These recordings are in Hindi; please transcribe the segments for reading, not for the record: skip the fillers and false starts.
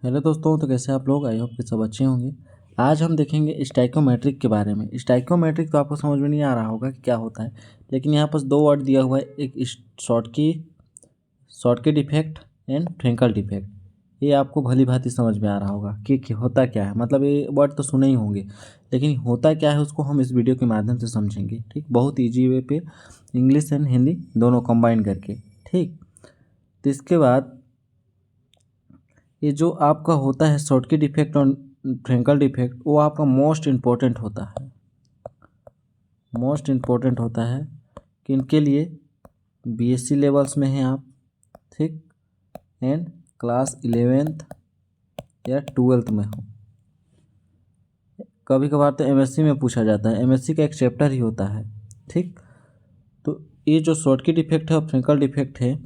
हेलो दोस्तों, तो कैसे आप लोग? आई होप कि सब अच्छे होंगे। आज हम देखेंगे स्टाइकोमेट्रिक के बारे में। स्टाइकोमेट्रिक तो आपको समझ में नहीं आ रहा होगा कि क्या होता है, लेकिन यहाँ पर दो वर्ड दिया हुआ है, एक shortcut effect and Frankel effect. ये आपको भली भांति समझ में आ रहा होगा कि होता क्या है। मतलब ये वर्ड तो सुने ही होंगे, लेकिन होता क्या है उसको हम इस वीडियो के माध्यम से समझेंगे। ठीक, बहुत ईजी वे पे, इंग्लिश एंड हिंदी दोनों कंबाइन करके। ठीक, तो इसके बाद ये जो आपका होता है शॉर्टकट इफेक्ट और फ्रेंकल इफेक्ट, वो आपका मोस्ट इम्पोर्टेंट होता है। मोस्ट इम्पोर्टेंट होता है किनके लिए? बीएससी लेवल्स में हैं आप, ठीक, एंड क्लास 11th या 12th में हो। कभी कभार तो एमएससी में पूछा जाता है, एमएससी का एक चैप्टर ही होता है। ठीक, तो ये जो शॉर्टकट इफेक्ट है और फ्रेंकल इफेक्ट है,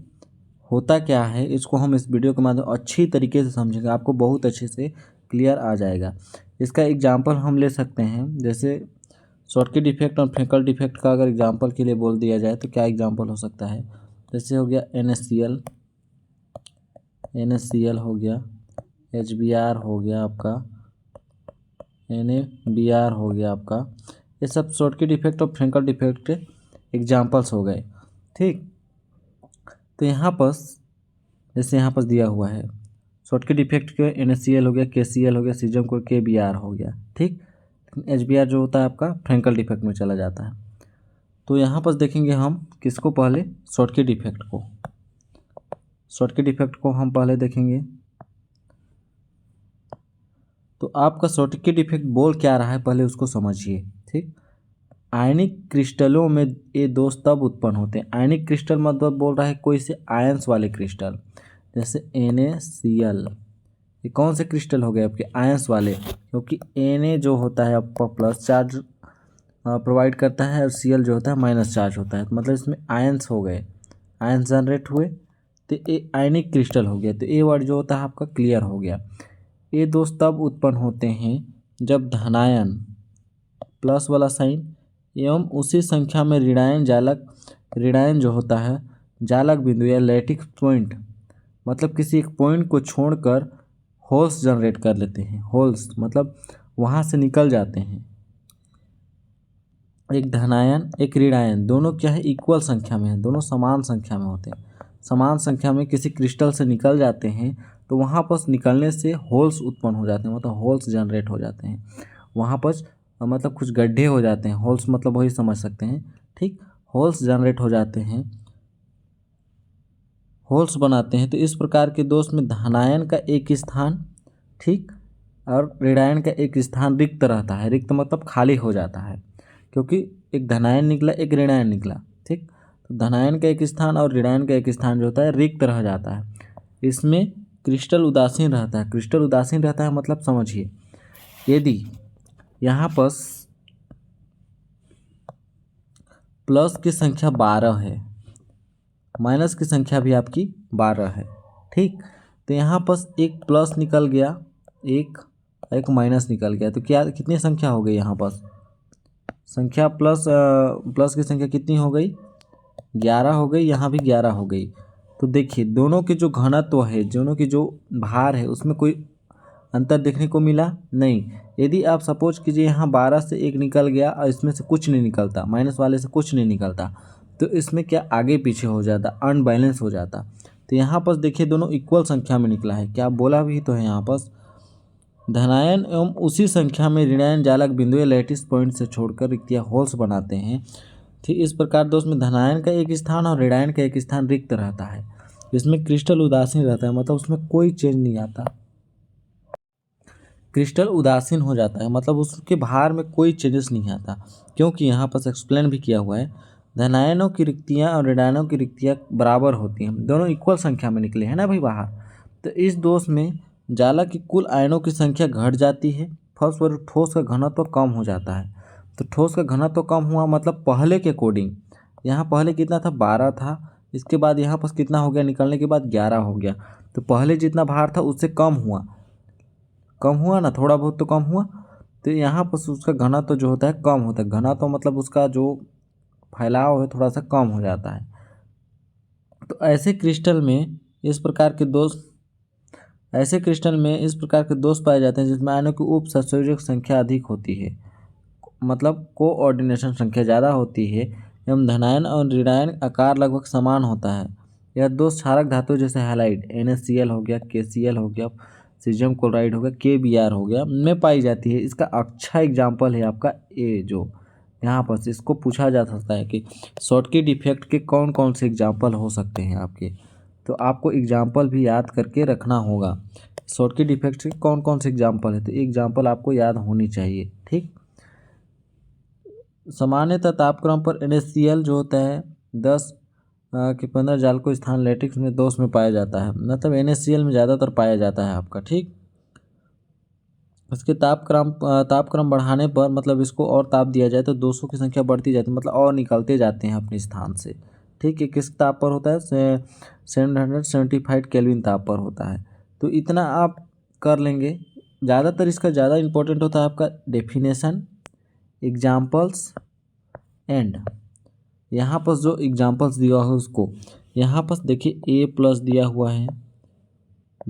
होता क्या है, इसको हम इस वीडियो के माध्यम अच्छी तरीके से समझेंगे, आपको बहुत अच्छे से क्लियर आ जाएगा। इसका एग्जांपल हम ले सकते हैं, जैसे शॉर्टकट इफेक्ट और फ्रेंकल इफेक्ट का अगर एग्जांपल के लिए बोल दिया जाए तो क्या एग्जांपल हो सकता है? जैसे हो गया NaCl हो गया, HBr हो गया आपका, NaBr हो गया आपका। ये सब शॉर्टकट इफेक्ट और फ्रेंकल इफेक्ट के एग्जाम्पल्स हो गए। ठीक, तो यहाँ पर जैसे यहाँ पर दिया हुआ है शॉर्टकट इफेक्ट के NaCl हो गया, KCl हो गया, सीजम को KBr हो गया। ठीक, HBr जो होता है आपका फ्रेंकल इफेक्ट में चला जाता है। तो यहाँ पर देखेंगे हम किसको, पहले शॉर्टकट इफेक्ट को। शॉर्टकट इफेक्ट को हम पहले देखेंगे। तो आपका शॉर्टकट इफेक्ट बोल क्या रहा है, पहले उसको समझिए। ठीक, आयनिक क्रिस्टलों में ये दोष तब उत्पन्न होते हैं। आयनिक क्रिस्टल मतलब बोल रहा है कोई से आयंस वाले क्रिस्टल, जैसे NaCl। ये कौन से क्रिस्टल हो गए आपके? आयंस वाले, क्योंकि Na जो होता है आपका प्लस चार्ज प्रोवाइड करता है और Cl जो होता है माइनस चार्ज होता है। तो मतलब इसमें आयंस हो गए, आयंस जनरेट हुए, तो ये आयनिक क्रिस्टल हो गया। तो ये वर्ड जो होता है आपका क्लियर हो गया। ये दोष तब उत्पन्न होते हैं जब धनायन प्लस वाला साइन एवं उसी संख्या में ऋणायन जो होता है जालक बिंदु या लैटिस पॉइंट, मतलब किसी एक पॉइंट को छोड़कर होल्स जनरेट कर लेते हैं। होल्स मतलब वहाँ से निकल जाते हैं। एक धनायन एक ऋणायन दोनों क्या है, इक्वल संख्या में है, दोनों समान संख्या में होते हैं। समान संख्या में किसी क्रिस्टल से निकल जाते हैं तो वहाँ पर निकलने से होल्स उत्पन्न हो जाते हैं, मतलब होल्स जनरेट हो जाते हैं। वहाँ पर मतलब कुछ गड्ढे हो जाते हैं। होल्स मतलब वही समझ सकते हैं। ठीक, होल्स जनरेट हो जाते हैं, होल्स बनाते हैं। तो इस प्रकार के दोष में धनायन का एक स्थान, ठीक, और ऋणायन का एक स्थान रिक्त रहता है। रिक्त मतलब खाली हो जाता है, क्योंकि एक धनायन निकला एक ऋणायन निकला। ठीक, तो धनायन का एक स्थान और ऋणायन का एक स्थान जो होता है रिक्त रह जाता है। इसमें क्रिस्टल उदासीन रहता है। क्रिस्टल उदासीन रहता है मतलब समझिए, यदि यहाँ पर प्लस की संख्या 12 है, माइनस की संख्या भी आपकी 12 है। ठीक, तो यहाँ पर एक प्लस निकल गया, एक माइनस निकल गया, तो क्या कितनी संख्या हो गई यहाँ पर? संख्या प्लस की संख्या कितनी हो गई? 11 हो गई, यहाँ भी 11 हो गई। तो देखिए दोनों के जो घनत्व है, दोनों की जो भार है, उसमें कोई अंतर देखने को मिला नहीं। यदि आप सपोज कीजिए यहाँ 12 से एक निकल गया और इसमें से कुछ नहीं निकलता, माइनस वाले से कुछ नहीं निकलता, तो इसमें क्या आगे पीछे हो जाता, अनबैलेंस हो जाता। तो यहाँ पर देखिए दोनों इक्वल संख्या में निकला है। क्या बोला भी तो है यहाँ पर, धनायन एवं उसी संख्या में ऋणायन जालक बिंदु या लैटिस पॉइंट से छोड़कर रिक्तियाँ होल्स बनाते हैं। ठीक, इस प्रकार दोस्त में धनायन का एक स्थान और ऋणायन का एक स्थान रिक्त रहता है। इसमें क्रिस्टल उदासीन रहता है, मतलब उसमें कोई चेंज नहीं आता। क्रिस्टल उदासीन हो जाता है मतलब उसके भार में कोई चेंजेस नहीं आता, क्योंकि यहाँ पर एक्सप्लेन भी किया हुआ है धनायनों की रिक्तियाँ और ऋणायनों की रिक्तियाँ बराबर होती हैं, दोनों इक्वल संख्या में निकले हैं ना भाई बाहर। तो इस दोष में जालक की कुल आयनों की संख्या घट जाती है, फलस्वरूप ठोस का घनत्व कम हो जाता है। तो ठोस का घनत्व कम हुआ मतलब पहले के अकॉर्डिंग, यहाँ पहले कितना था? 12 था, इसके बाद यहाँ पर कितना हो गया? निकलने के बाद 11 हो गया। तो पहले जितना भार था उससे कम हुआ, कम हुआ ना, थोड़ा बहुत तो कम हुआ। तो यहाँ पर उसका घनत्व जो होता है कम होता है। घनत्व मतलब उसका जो फैलाव है थोड़ा सा कम हो जाता है। तो ऐसे क्रिस्टल में इस प्रकार के दोष ऐसे क्रिस्टल में इस प्रकार के दोष पाए जाते हैं जिसमें आयनों की उप संयोजक संख्या अधिक होती है, मतलब कोऑर्डिनेशन संख्या ज़्यादा होती है, एवं धनायन और ऋणायन आकार लगभग समान होता है। यह दोष क्षारक धातु जैसे हैलाइड NaCl हो गया, KCl हो गया, सीजियम क्लोराइड हो गया, KBr हो गया में पाई जाती है। इसका अच्छा एग्जाम्पल है आपका ए, जो यहाँ पर इसको पूछा जा सकता है कि शॉर्टकी डिफेक्ट के कौन कौन से एग्जाम्पल हो सकते हैं आपके, तो आपको एग्जाम्पल भी याद करके रखना होगा। शॉर्टकी डिफेक्ट के कौन कौन से एग्जाम्पल है, तो एग्जाम्पल आपको याद होनी चाहिए। ठीक, सामान्यतः तापक्रम पर NaCl जो होता है 10 कि 15 जालको स्थान लैटिक्स में दोष में पाया जाता है, मतलब NaCl में ज़्यादातर पाया जाता है आपका। ठीक, इसके तापक्रम बढ़ाने पर, मतलब इसको और ताप दिया जाए तो दोषों की संख्या बढ़ती जाती है, मतलब और निकलते जाते हैं अपने स्थान से। ठीक है, किस ताप पर होता है, 775 केल्विन ताप पर होता है। तो इतना आप कर लेंगे। ज़्यादातर इसका ज़्यादा इंपॉर्टेंट होता है आपका डेफिनेशन, एग्जाम्पल्स एंड यहाँ पर जो एग्जाम्पल्स दिया हुआ है उसको यहाँ पर देखिए A+ दिया हुआ है,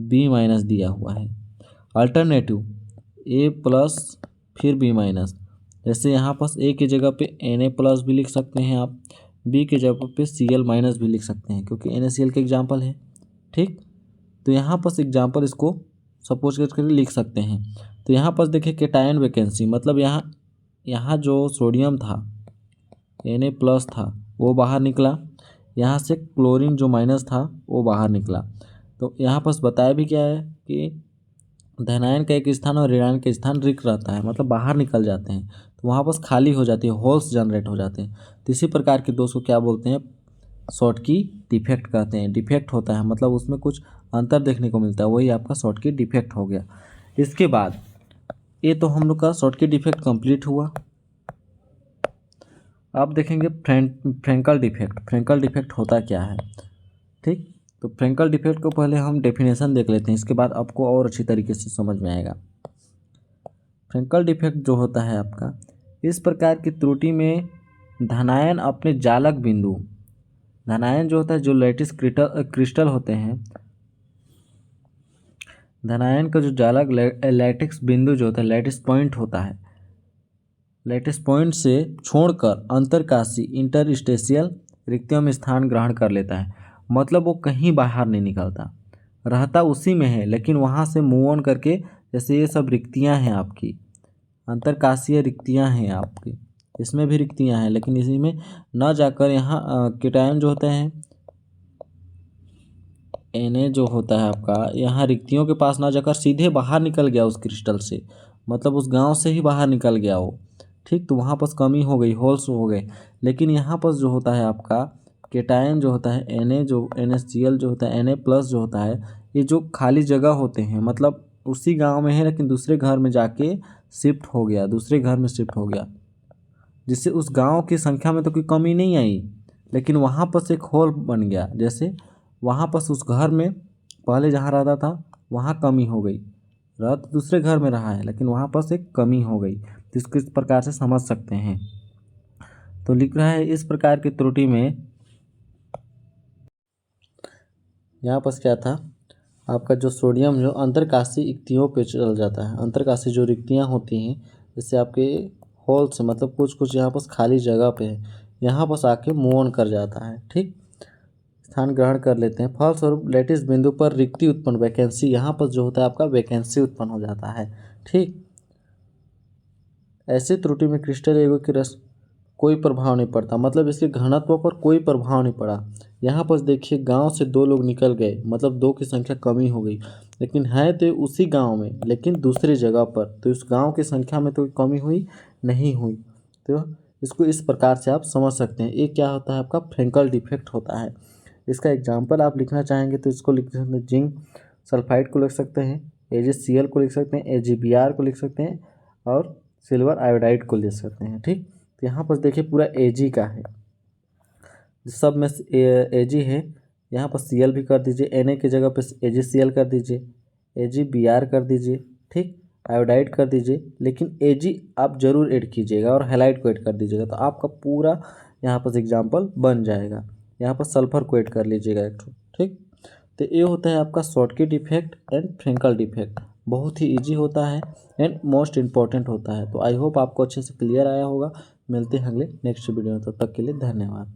B- दिया हुआ है, अल्टरनेटिव A+ फिर B-। जैसे यहाँ पर A की जगह पे Na+ भी लिख सकते हैं आप, B की जगह पे Cl- भी लिख सकते हैं क्योंकि NaCl के एग्जाम्पल है। ठीक, तो यहाँ पर एग्जाम्पल इसको सपोज करके लिख सकते हैं। तो यहाँ पर देखिए केटायन वैकेंसी, मतलब यहाँ जो सोडियम था Na+ था वो बाहर निकला, यहाँ से क्लोरीन जो माइनस था वो बाहर निकला। तो यहाँ पर बताया भी क्या है कि धनायन का एक स्थान और ऋणायन का स्थान रिक्त रहता है, मतलब बाहर निकल जाते हैं, तो वहाँ पर खाली हो जाती है, होल्स जनरेट हो जाते हैं। तो इसी प्रकार के दोष को क्या बोलते हैं, शॉर्टकी डिफेक्ट कहते हैं। डिफेक्ट होता है मतलब उसमें कुछ अंतर देखने को मिलता है, वही आपका शॉर्टकी डिफेक्ट हो गया। इसके बाद ये तो हम लोग का शॉर्टकी डिफेक्ट कंप्लीट हुआ। अब देखेंगे फ्रेंकल डिफेक्ट। फ्रेंकल डिफेक्ट होता क्या है। ठीक, तो फ्रेंकल डिफेक्ट को पहले हम डेफिनेशन देख लेते हैं, इसके बाद आपको और अच्छी तरीके से समझ में आएगा। फ्रेंकल डिफेक्ट जो होता है आपका, इस प्रकार की त्रुटि में धनायन अपने जालक बिंदु, धनायन जो होता है जो लैटिस क्रिस्टल होते हैं, धनायन का जो जालक लैटिस बिंदु जो होता है, लैटिस पॉइंट होता है, लैटिस पॉइंट से छोड़कर अंतरकाशी इंटरस्टेशियल रिक्तियों में स्थान ग्रहण कर लेता है, मतलब वो कहीं बाहर नहीं निकलता, रहता उसी में है, लेकिन वहाँ से मूव ऑन करके, जैसे ये सब रिक्तियाँ हैं आपकी, अंतरकाशीय रिक्तियाँ हैं आपकी, इसमें भी रिक्तियाँ हैं, लेकिन इसी में न जाकर यहाँ केटायन जो होते हैं Na जो होता है आपका, यहाँ रिक्तियों के पास ना जाकर सीधे बाहर निकल गया उस क्रिस्टल से, मतलब उस गांव से ही बाहर निकल गया वो। ठीक, तो वहाँ पर कमी हो गई, होल्स हो गए। लेकिन यहाँ पर जो होता है आपका केटायन जो होता है Na, जो NaCl जो होता है, Na+ जो होता है, ये जो खाली जगह होते हैं, मतलब उसी गाँव में है लेकिन दूसरे घर में जाके शिफ्ट हो गया, दूसरे घर में शिफ्ट हो गया, जिससे उस गांव की संख्या में तो कोई कमी नहीं आई, लेकिन वहाँ पर से एक होल बन गया। जैसे वहाँ पर उस घर में पहले जहाँ रहता था वहाँ कमी हो गई, रह तो दूसरे घर में रहा है लेकिन वहाँ पर से कमी हो गई, तो इसको इस प्रकार से समझ सकते हैं। तो लिख रहा है इस प्रकार की त्रुटि में, यहाँ पर क्या था आपका, जो सोडियम जो अंतरकाशी रिक्तियों पे चल जाता है, अंतरकाशी जो रिक्तियाँ होती हैं जैसे आपके होल से, मतलब कुछ कुछ यहाँ पर खाली जगह पे है, यहाँ पर आके मूव ऑन कर जाता है। ठीक, स्थान ग्रहण कर लेते हैं, फलस्वरूप लैटिस बिंदु पर रिक्ति उत्पन्न, वैकेंसी, यहाँ पर जो होता है आपका वैकेंसी उत्पन्न हो जाता है। ठीक, ऐसी त्रुटि में क्रिस्टल एगो की रस कोई प्रभाव नहीं पड़ता, मतलब इसके घनत्व पर कोई प्रभाव नहीं पड़ा। यहाँ पर देखिए गांव से 2 लोग निकल गए, मतलब 2 की संख्या कमी हो गई, लेकिन है तो उसी गांव में लेकिन दूसरी जगह पर, तो इस गांव की संख्या में तो कमी हुई नहीं हुई। तो इसको इस प्रकार से आप समझ सकते हैं। ये क्या होता है आपका फ्रेंकल डिफेक्ट होता है। इसका एग्जाम्पल आप लिखना चाहेंगे तो इसको लिख सकते हैं, जिंक सल्फाइड को लिख सकते हैं, AgCl को लिख सकते हैं, AgBr को लिख सकते हैं, और सिल्वर आयोडाइड को लिख सकते हैं। ठीक, तो यहाँ पर देखिए पूरा Ag का है, सब में Ag है, यहाँ पर Cl भी कर दीजिए, Na की जगह पे AgCl कर दीजिए, AgBr कर दीजिए, ठीक, आयोडाइड कर दीजिए, लेकिन Ag आप जरूर ऐड कीजिएगा और हैलाइड को ऐड कर दीजिएगा, तो आपका पूरा यहाँ पर एग्जाम्पल बन जाएगा। यहाँ पर सल्फर को ऐड कर लीजिएगा एक ठो। ठीक, तो ये होता है आपका shortcut effect and Frankel defect. बहुत ही इजी होता है एंड मोस्ट इम्पॉर्टेंट होता है। तो आई होप आपको अच्छे से क्लियर आया होगा। मिलते हैं अगले नेक्स्ट वीडियो में, तब तक के लिए धन्यवाद।